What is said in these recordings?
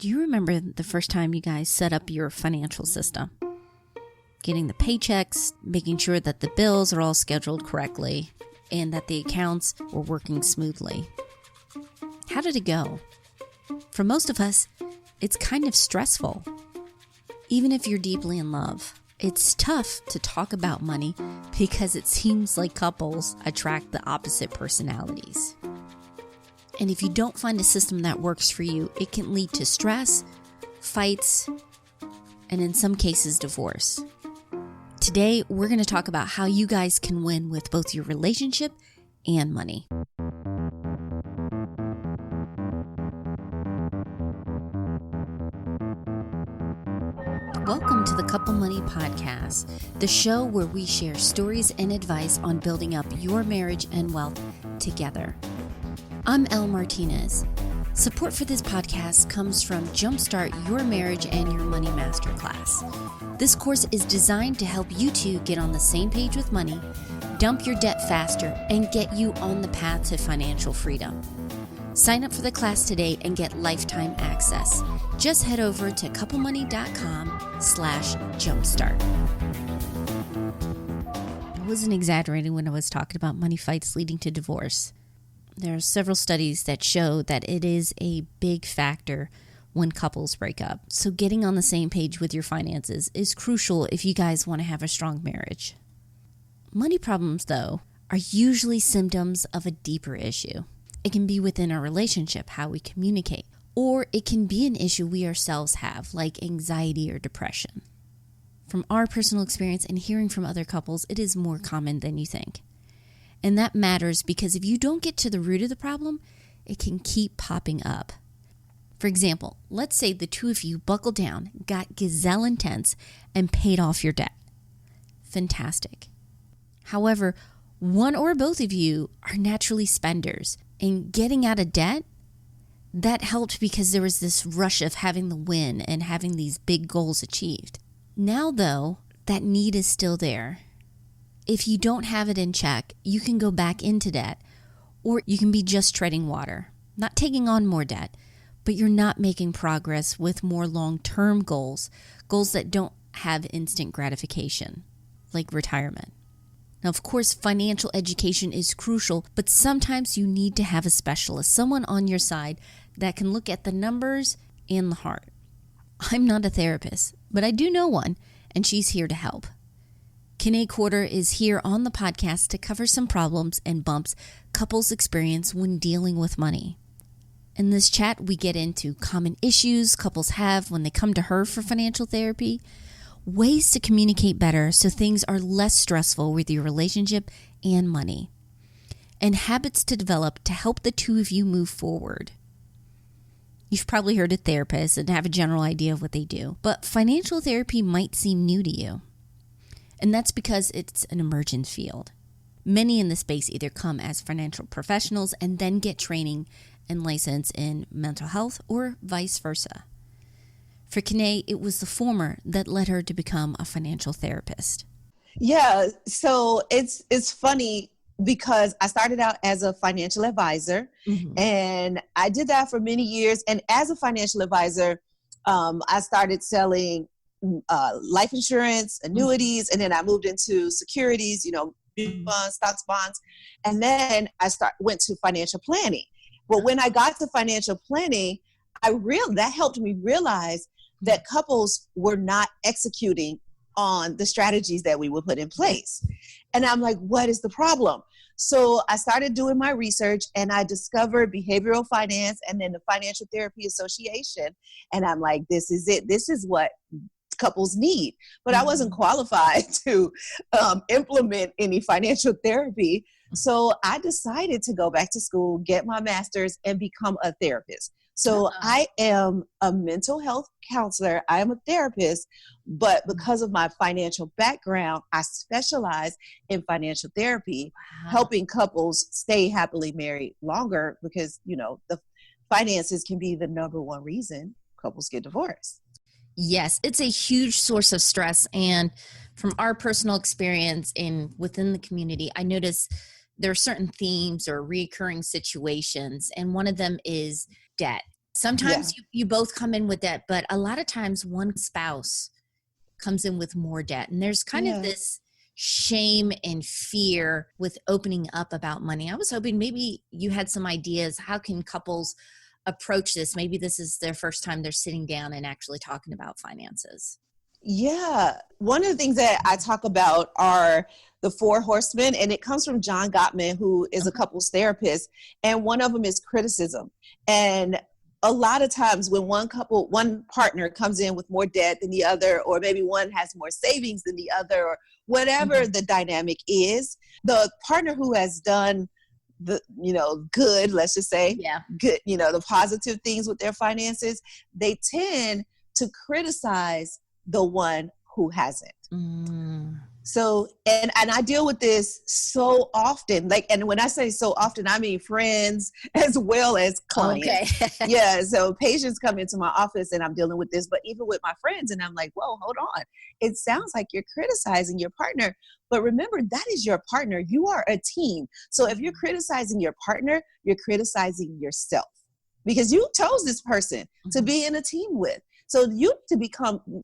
Do you remember the first time you guys set up your financial system? Getting the paychecks, making sure that the bills are all scheduled correctly, and that the accounts were working smoothly. How did it go? For most of us, it's kind of stressful. Even if you're deeply in love, it's tough to talk about money because it seems like couples attract the opposite personalities. And if you don't find a system that works for you, it can lead to stress, fights, and in some cases, divorce. Today, we're going to talk about how you guys can win with both your relationship and money. Welcome to the Couple Money Podcast, the show where we share stories and advice on building up your marriage and wealth together. I'm Elle Martinez. Support for this podcast comes from Jumpstart Your Marriage and Your Money Masterclass. This course is designed to help you two get on the same page with money, dump your debt faster, and get you on the path to financial freedom. Sign up for the class today and get lifetime access. Just head over to couplemoney.com/jumpstart. I wasn't exaggerating when I was talking about money fights leading to divorce. There are several studies that show that it is a big factor when couples break up. So getting on the same page with your finances is crucial if you guys want to have a strong marriage. Money problems, though, are usually symptoms of a deeper issue. It can be within our relationship, how we communicate, or it can be an issue we ourselves have, like anxiety or depression. From our personal experience and hearing from other couples, it is more common than you think. And that matters because if you don't get to the root of the problem, it can keep popping up. For example, let's say the two of you buckled down, got gazelle intense, and paid off your debt. Fantastic. However, one or both of you are naturally spenders, and getting out of debt, that helped because there was this rush of having the win and having these big goals achieved. Now, though, that need is still there. If you don't have it in check, you can go back into debt, or you can be just treading water, not taking on more debt, but you're not making progress with more long-term goals that don't have instant gratification, like retirement. Now, of course, financial education is crucial, but sometimes you need to have a specialist, someone on your side that can look at the numbers and the heart. I'm not a therapist, but I do know one, and she's here to help. Kine Corder is here on the podcast to cover some problems and bumps couples experience when dealing with money. In this chat, we get into common issues couples have when they come to her for financial therapy, ways to communicate better so things are less stressful with your relationship and money, and habits to develop to help the two of you move forward. You've probably heard of therapists and have a general idea of what they do, but financial therapy might seem new to you. And that's because it's an emergent field. Many in the space either come as financial professionals and then get training and license in mental health or vice versa. For Kine, it was the former that led her to become a financial therapist. Yeah, so it's funny because I started out as a financial advisor, and I did that for many years. And as a financial advisor, I started selling life insurance, annuities, and then I moved into securities, funds, stocks, bonds, and then I went to financial planning. But when I got to financial planning, that helped me realize that couples were not executing on the strategies that we would put in place. And I'm like, what is the problem? So I started doing my research and I discovered behavioral finance and then the Financial Therapy Association. And I'm like, this is it. This is what couples need. But I wasn't qualified to implement any financial therapy. So I decided to go back to school, get my master's, and become a therapist. So I am a mental health counselor. I am a therapist, but because of my financial background, I specialize in financial therapy, helping couples stay happily married longer because, the finances can be the number one reason couples get divorced. Yes, it's a huge source of stress. And from our personal experience within the community, I notice there are certain themes or recurring situations, and one of them is debt. Sometimes you both come in with debt, but a lot of times one spouse comes in with more debt. And there's kind of this shame and fear with opening up about money. I was hoping maybe you had some ideas. How can couples approach this? Maybe this is their first time they're sitting down and actually talking about finances. Yeah. One of the things that I talk about are the 4 horsemen, and it comes from John Gottman, who is a couples therapist. And one of them is criticism. And a lot of times when one partner comes in with more debt than the other, or maybe one has more savings than the other, or whatever the dynamic is, the partner who has done the, good, let's just say, good, the positive things with their finances, they tend to criticize the one who hasn't. So, and I deal with this so often, and when I say so often, I mean friends as well as clients. Okay. So patients come into my office and I'm dealing with this, but even with my friends, and I'm like, whoa, hold on. It sounds like you're criticizing your partner, but remember, that is your partner. You are a team. So if you're criticizing your partner, you're criticizing yourself, because you chose this person to be in a team with. So you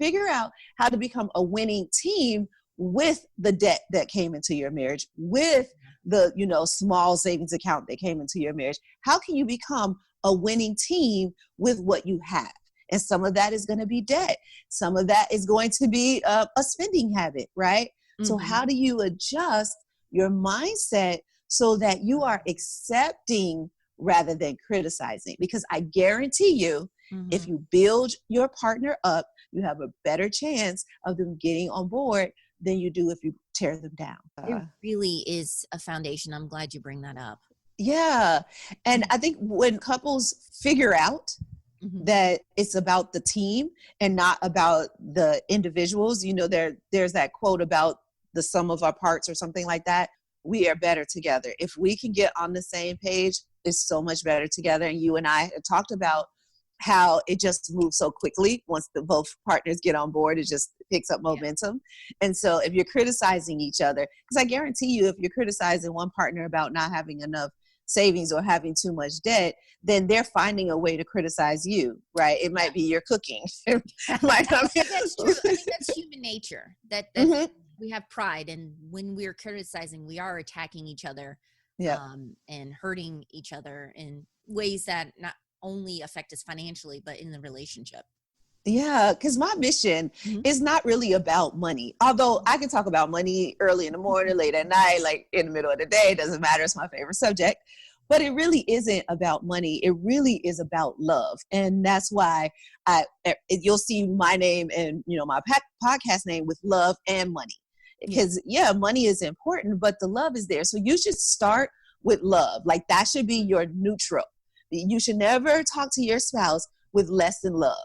figure out how to become a winning team with the debt that came into your marriage, with the, small savings account that came into your marriage. How can you become a winning team with what you have? And some of that is going to be debt. Some of that is going to be a spending habit, right? So how do you adjust your mindset so that you are accepting rather than criticizing? Because I guarantee you, if you build your partner up, you have a better chance of them getting on board than you do if you tear them down. It really is a foundation. I'm glad you bring that up. Yeah. And I think when couples figure out that it's about the team and not about the individuals, there's that quote about the sum of our parts or something like that. We are better together. If we can get on the same page, it's so much better together. And you and I have talked about how it just moves so quickly. Once both partners get on board, it just picks up momentum. And so if you're criticizing each other, because I guarantee you, if you're criticizing one partner about not having enough savings or having too much debt, then they're finding a way to criticize you, right? It might be your cooking. That's true. I think that's human nature. We have pride, and when we're criticizing, we are attacking each other and hurting each other in ways that not only affect us financially, but in the relationship. Yeah, because my mission is not really about money. Although I can talk about money early in the morning, late at night, like in the middle of the day, it doesn't matter. It's my favorite subject. But it really isn't about money. It really is about love. And that's why you'll see my name and, my podcast name with love and money. Because money is important, but the love is there. So you should start with love. Like that should be your neutral. You should never talk to your spouse with less than love.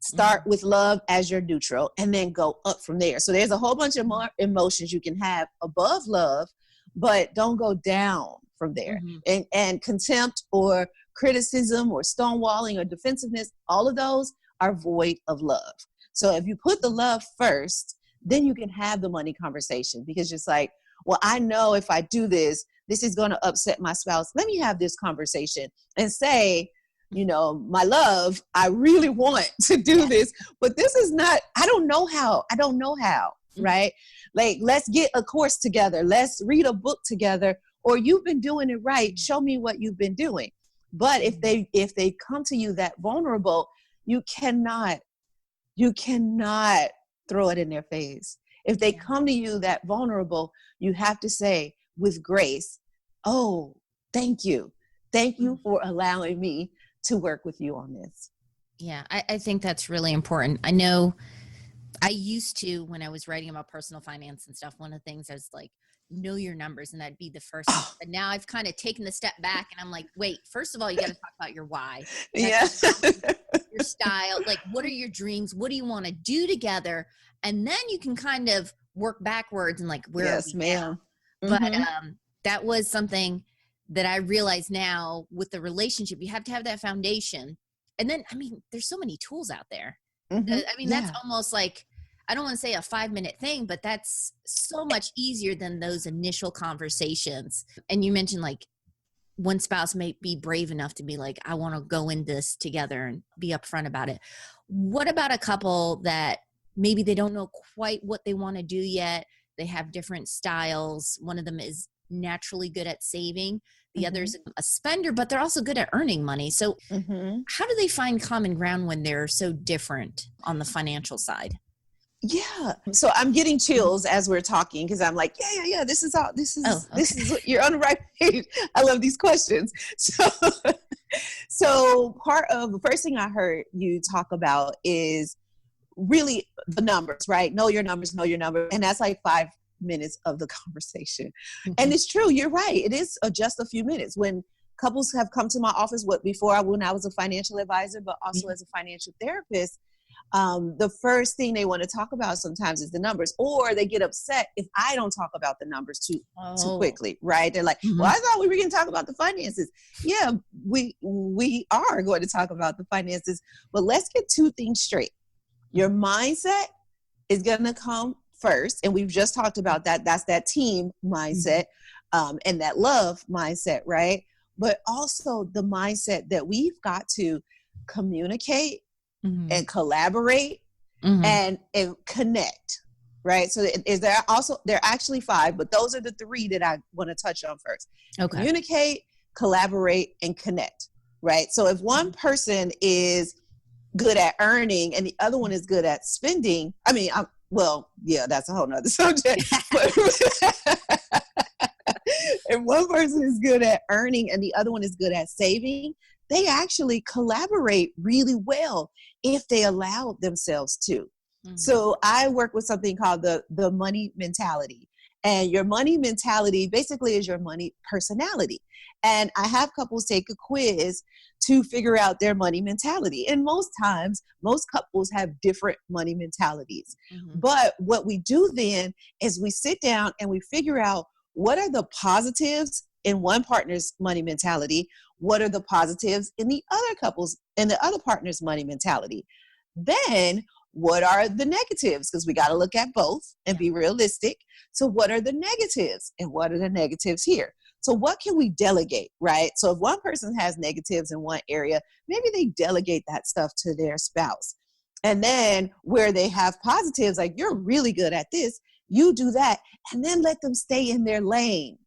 Start with love as your neutral and then go up from there. So there's a whole bunch of more emotions you can have above love, but don't go down from there. And contempt or criticism or stonewalling or defensiveness, all of those are void of love. So if you put the love first, then you can have the money conversation, because it's like, well, I know if I do this, this is going to upset my spouse. Let me have this conversation and say, my love, I really want to do this, but this is not, I don't know how, right? Like, let's get a course together. Let's read a book together, or you've been doing it right. Show me what you've been doing. But if they come to you that vulnerable, you cannot throw it in their face. If they come to you that vulnerable, you have to say with grace, oh, thank you. Thank you for allowing me to work with you on this. Yeah, I think that's really important. I know I used to, when I was writing about personal finance and stuff, one of the things I was like, know your numbers, and that'd be the first thing. But now I've kind of taken the step back and I'm like, wait, first of all, you got to talk about your why. Your style, like what are your dreams? What do you want to do together? And then you can kind of work backwards and like, where are we now? But that was something that I realize now with the relationship, you have to have that foundation. And then, there's so many tools out there. That's almost like, I don't want to say a 5-minute thing, but that's so much easier than those initial conversations. And you mentioned like one spouse may be brave enough to be like, I want to go in this together and be upfront about it. What about a couple that maybe they don't know quite what they want to do yet? They have different styles. One of them is naturally good at saving. The other's a spender, but they're also good at earning money. So how do they find common ground when they're so different on the financial side? Yeah. So I'm getting chills as we're talking because I'm like, yeah. This is you're on the right page. I love these questions. So part of the first thing I heard you talk about is really the numbers, right? Know your numbers. And that's like 5 minutes of the conversation. And it's true. You're right. It is just a few minutes. When couples have come to my office, when I was a financial advisor, but also as a financial therapist, the first thing they want to talk about sometimes is the numbers, or they get upset if I don't talk about the numbers too quickly, right? They're like, well, I thought we were going to talk about the finances. Yeah, we are going to talk about the finances, but let's get two things straight. Your mindset is going to come first, and we've just talked about that. That's that team mindset and that love mindset, right? But also the mindset that we've got to communicate and collaborate and connect, right? So there are actually 5, but those are the 3 that I want to touch on first. Okay. Communicate, collaborate, and connect, right? So if one person is good at earning and the other one is good at spending, that's a whole nother subject. But if one person is good at earning and the other one is good at saving, they actually collaborate really well if they allow themselves to. So I work with something called the money mentality. And your money mentality basically is your money personality. And I have couples take a quiz to figure out their money mentality. And most times, most couples have different money mentalities. But what we do then is we sit down and we figure out what are the positives in one partner's money mentality, what are the positives in the other partner's money mentality. Then what are the negatives? Because we got to look at both and be realistic. So what are the negatives and what are the negatives here? So what can we delegate, right? So if one person has negatives in one area, maybe they delegate that stuff to their spouse. And then where they have positives, like you're really good at this, you do that, and then let them stay in their lane,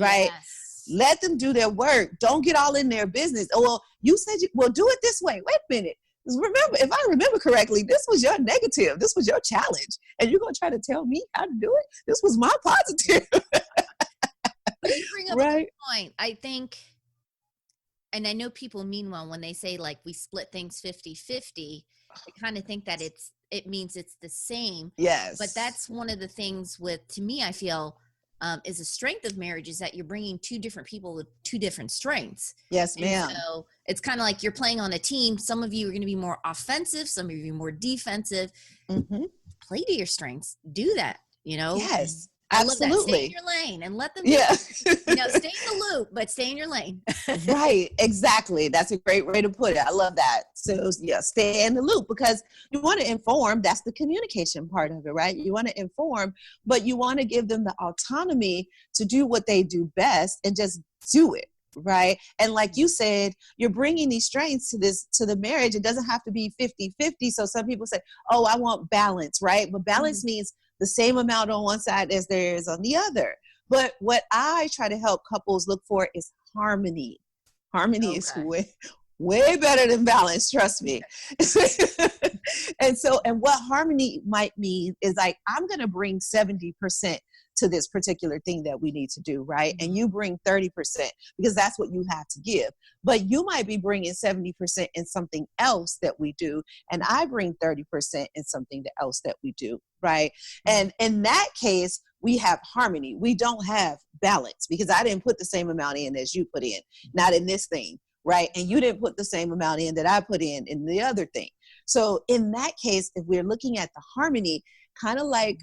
right? Yes. Let them do their work. Don't get all in their business. Oh, well, you said, do it this way. Wait a minute. Remember, if I remember correctly, this was your negative. This was your challenge. And you're going to try to tell me how to do it? This was my positive. But you bring up a good point. I think, and I know people mean well when they say like we split things 50-50, I kind of think that it means it's the same. Yes. But that's one of the things to me, I feel is a strength of marriage is that you're bringing 2 different people with 2 different strengths. Yes, ma'am. And so it's kind of like you're playing on a team. Some of you are going to be more offensive. Some of you are more defensive. Play to your strengths. Do that, Yes. I Absolutely. love that. Stay in your lane and let them stay in the loop, but stay in your lane. Right. Exactly. That's a great way to put it. I love that. So stay in the loop because you want to inform. That's the communication part of it, right? You want to inform, but you want to give them the autonomy to do what they do best and just do it. Right. And like you said, you're bringing these strengths to the marriage. It doesn't have to be 50-50. So some people say, oh, I want balance. Right. But balance means the same amount on one side as there is on the other. But what I try to help couples look for is harmony. Harmony is way better than balance, trust me. And what harmony might mean is like, I'm going to bring 70% to this particular thing that we need to do, right? And you bring 30% because that's what you have to give. But you might be bringing 70% in something else that we do, and I bring 30% in something else that we do, right? And in that case, we have harmony. We don't have balance because I didn't put the same amount in as you put in, not in this thing, right? And you didn't put the same amount in that I put in the other thing. So in that case, if we're looking at the harmony, kind of like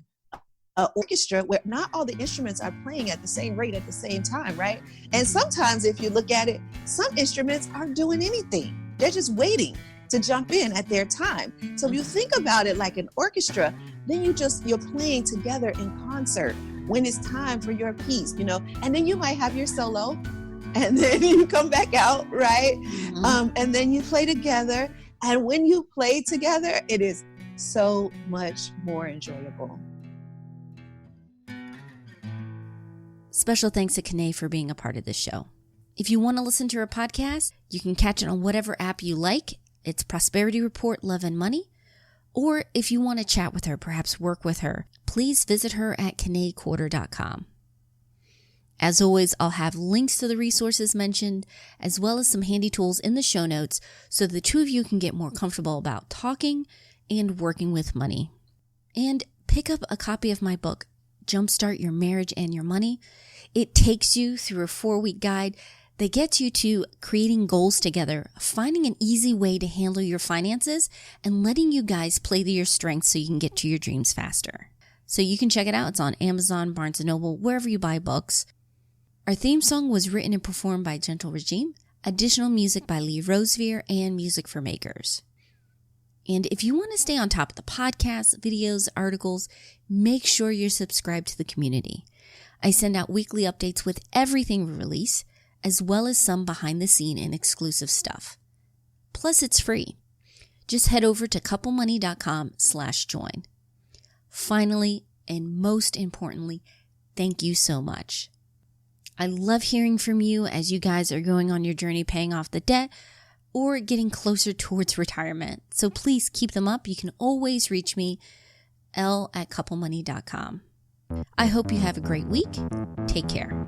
an orchestra where not all the instruments are playing at the same rate at the same time, right? And sometimes if you look at it, some instruments aren't doing anything. They're just waiting to jump in at their time. So if you think about it like an orchestra, then you're playing together in concert when it's time for your piece, and then you might have your solo, and then you come back out, right? Mm-hmm. And then you play together. And when you play together, it is so much more enjoyable. Special thanks to Kine for being a part of this show. If you want to listen to her podcast, you can catch it on whatever app you like. It's Prosperity Report, Love and Money. Or if you want to chat with her, perhaps work with her, please visit her at kinecorder.com. As always, I'll have links to the resources mentioned, as well as some handy tools in the show notes so the two of you can get more comfortable about talking and working with money. And pick up a copy of my book, Jumpstart Your Marriage and Your Money. It takes you through a 4-week guide that gets you to creating goals together, finding an easy way to handle your finances, and letting you guys play to your strengths so you can get to your dreams faster. So you can check it out. It's on Amazon, Barnes & Noble, wherever you buy books. Our theme song was written and performed by Gentle Regime. Additional music by Lee Rosevere and Music for Makers. And if you want to stay on top of the podcasts, videos, articles, make sure you're subscribed to the community. I send out weekly updates with everything we release, as well as some behind the scene and exclusive stuff. Plus, it's free. Just head over to couplemoney.com/join. Finally, and most importantly, thank you so much. I love hearing from you as you guys are going on your journey paying off the debt or getting closer towards retirement. So please keep them up. You can always reach me, l@couplemoney.com. I hope you have a great week. Take care.